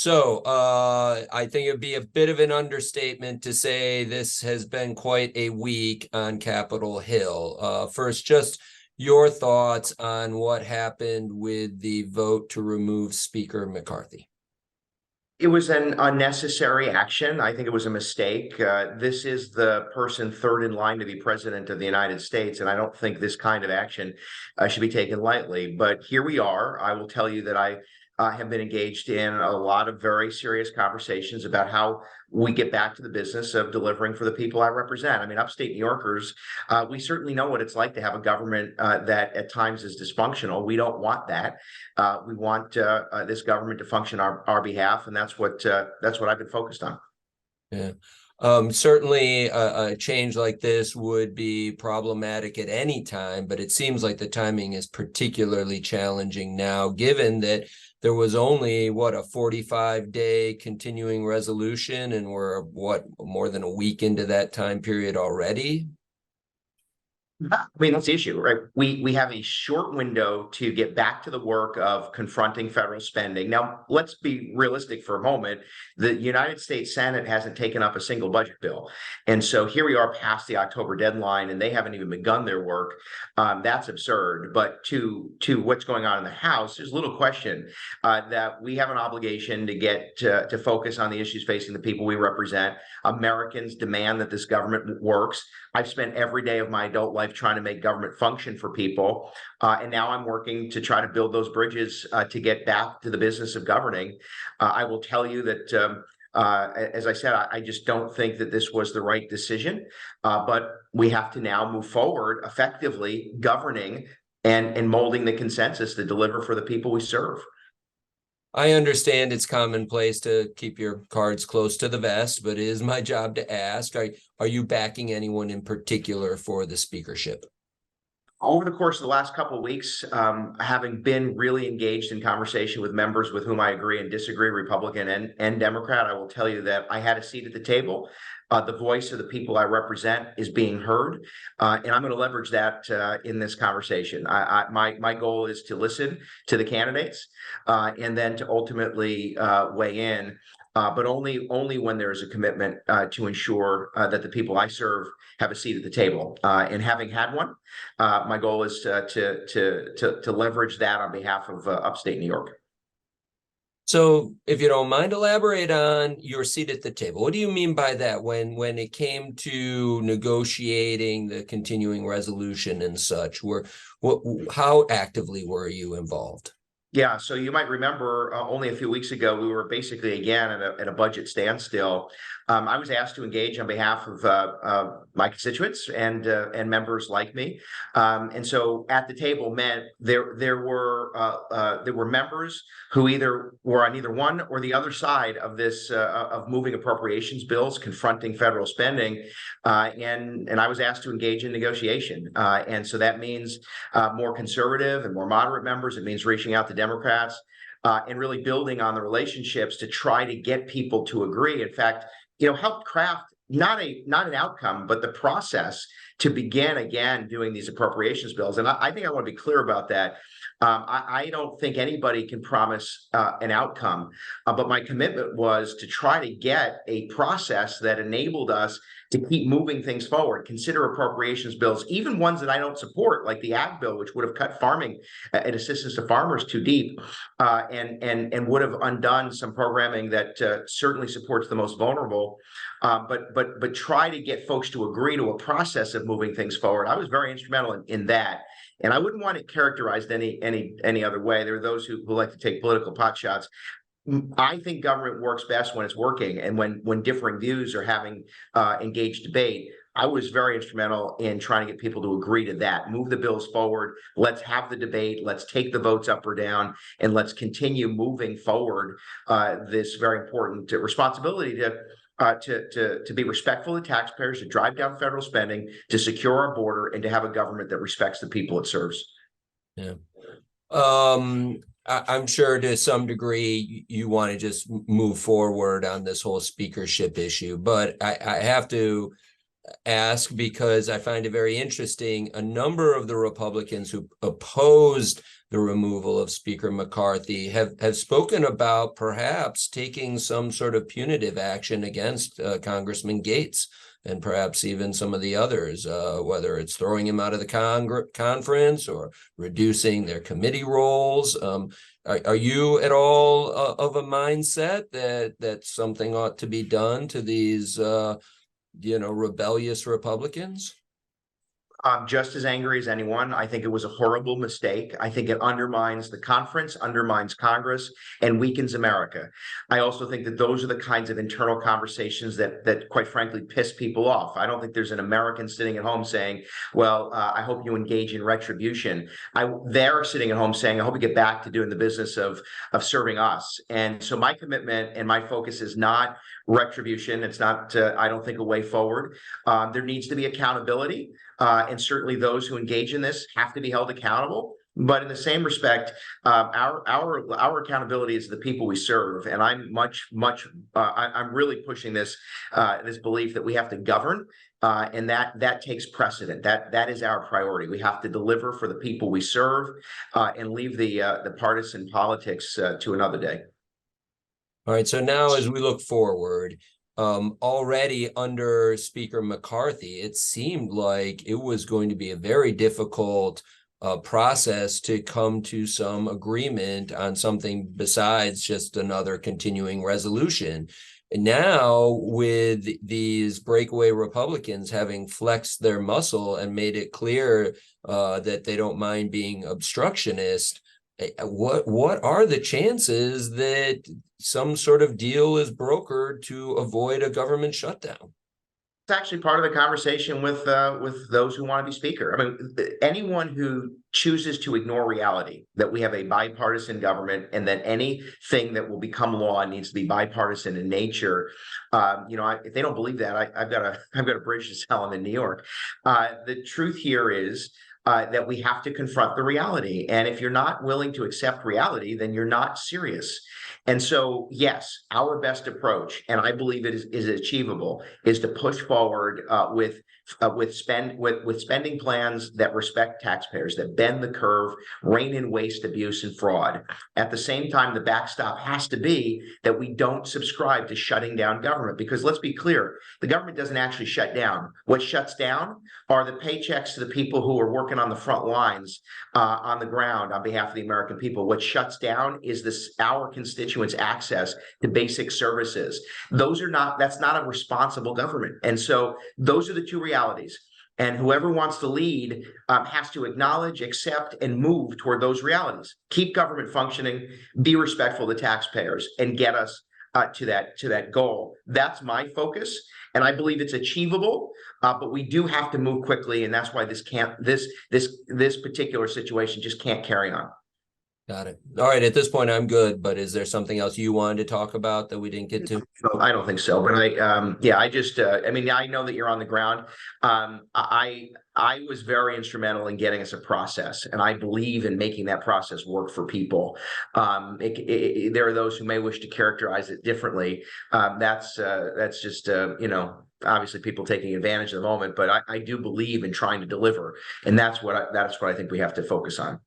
So I think it'd be a bit of an understatement to say this has been quite a week on Capitol Hill. First, just your thoughts on what happened with the vote to remove Speaker McCarthy. It was an unnecessary action. I think it was a mistake. This is the person third in line to be president of the United States, and I don't think this kind of action should be taken lightly. But here we are. I will tell you that I have been engaged in a lot of very serious conversations about how we get back to the business of delivering for the people I represent. I mean, upstate New Yorkers, we certainly know what it's like to have a government that at times is dysfunctional. We don't want that. We want this government to function on our behalf, and that's what I've been focused on. Yeah. Certainly a change like this would be problematic at any time, but it seems like the timing is particularly challenging now, given that there was only, a 45-day continuing resolution, and we're, more than a week into that time period already? I mean, that's the issue, right? We have a short window to get back to the work of confronting federal spending. Now, let's be realistic for a moment. The United States Senate hasn't taken up a single budget bill. And so here we are past the October deadline, and they haven't even begun their work. That's absurd. But to what's going on in the House, there's little question that we have an obligation to get to focus on the issues facing the people we represent. Americans demand that this government works. I've spent every day of my adult life trying to make government function for people. And now I'm working to try to build those bridges to get back to the business of governing. I will tell you that, as I said, I just don't think that this was the right decision. But we have to now move forward effectively governing and molding the consensus to deliver for the people we serve. I understand it's commonplace to keep your cards close to the vest, but it is my job to ask, are you backing anyone in particular for the speakership? Over the course of the last couple of weeks, having been really engaged in conversation with members with whom I agree and disagree, Republican and Democrat, I will tell you that I had a seat at the table. The voice of the people I represent is being heard, and I'm going to leverage that in this conversation. My goal is to listen to the candidates and then to ultimately weigh in, but only when there is a commitment to ensure that the people I serve have a seat at the table. And having had one, my goal is to leverage that on behalf of upstate New York. So if you don't mind, elaborate on your seat at the table. What do you mean by that when it came to negotiating the continuing resolution and such? How actively were you involved? Yeah, so you might remember only a few weeks ago, we were basically again at a budget standstill. I was asked to engage on behalf of my constituents and members like me, and so at the table meant there were members who either were on either one or the other side of this of moving appropriations bills, confronting federal spending, and I was asked to engage in negotiation, and so that means more conservative and more moderate members. It means reaching out to Democrats and really building on the relationships to try to get people to agree. In fact, help craft not an outcome, but the process to begin again doing these appropriations bills. And I think I want to be clear about that. I don't think anybody can promise an outcome, but my commitment was to try to get a process that enabled us to keep moving things forward, consider appropriations bills, even ones that I don't support, like the ag bill, which would have cut farming and assistance to farmers too deep, and would have undone some programming that certainly supports the most vulnerable. But try to get folks to agree to a process of moving things forward. I was very instrumental in that. And I wouldn't want it characterized any other way. There are those who like to take political pot shots. I think government works best when it's working and when differing views are having engaged debate. I was very instrumental in trying to get people to agree to that. Move the bills forward. Let's have the debate. Let's take the votes up or down, and let's continue moving forward this very important responsibility to be respectful of taxpayers, to drive down federal spending, to secure our border, and to have a government that respects the people it serves. Yeah. I'm sure to some degree you want to just move forward on this whole speakership issue, but I have to ask because I find it very interesting. A number of the Republicans who opposed the removal of Speaker McCarthy have spoken about perhaps taking some sort of punitive action against Congressman Gates and perhaps even some of the others, whether it's throwing him out of the conference or reducing their committee roles. Are you at all of a mindset that something ought to be done to these rebellious Republicans? I'm just as angry as anyone. I think it was a horrible mistake. I think it undermines the conference, undermines Congress, and weakens America. I also think that those are the kinds of internal conversations that quite frankly, piss people off. I don't think there's an American sitting at home saying, well, I hope you engage in retribution. They're sitting at home saying, I hope you get back to doing the business of serving us. And so my commitment and my focus is not retribution. It's not, I don't think, a way forward. There needs to be accountability. And certainly those who engage in this have to be held accountable. But in the same respect, our accountability is the people we serve, and I'm I'm really pushing this belief that we have to govern, and that takes precedent. That is our priority. We have to deliver for the people we serve, and leave the partisan politics to another day. All right. So now, as we look forward, already under Speaker McCarthy, it seemed like it was going to be a very difficult process to come to some agreement on something besides just another continuing resolution. And now, with these breakaway Republicans having flexed their muscle and made it clear that they don't mind being obstructionist, what are the chances that some sort of deal is brokered to avoid a government shutdown? It's actually part of the conversation with those who want to be speaker. I mean, anyone who chooses to ignore reality that we have a bipartisan government and that anything that will become law needs to be bipartisan in nature, if they don't believe that, I've got a bridge to sell them in New York. The truth here is that we have to confront the reality. And if you're not willing to accept reality, then you're not serious. And so, yes, our best approach, and I believe it is achievable, is to push forward with spending plans that respect taxpayers, that bend the curve, rein in waste, abuse, and fraud. At the same time, the backstop has to be that we don't subscribe to shutting down government, because let's be clear, the government doesn't actually shut down. What shuts down are the paychecks to the people who are working on the front lines, on the ground, on behalf of the American people. What shuts down is our constituents' access to basic services. That's not a responsible government. And so those are the two realities. And whoever wants to lead has to acknowledge, accept, and move toward those realities. Keep government functioning, be respectful of the taxpayers, and get us to that goal. That's my focus, and I believe it's achievable. But we do have to move quickly, and that's why this particular situation just can't carry on. Got it. All right. At this point, I'm good. But is there something else you wanted to talk about that we didn't get to? No, I don't think so. But I know that you're on the ground. I was very instrumental in getting us a process, and I believe in making that process work for people. There are those who may wish to characterize it differently. That's just obviously people taking advantage of the moment. But I do believe in trying to deliver, and that's what I think we have to focus on.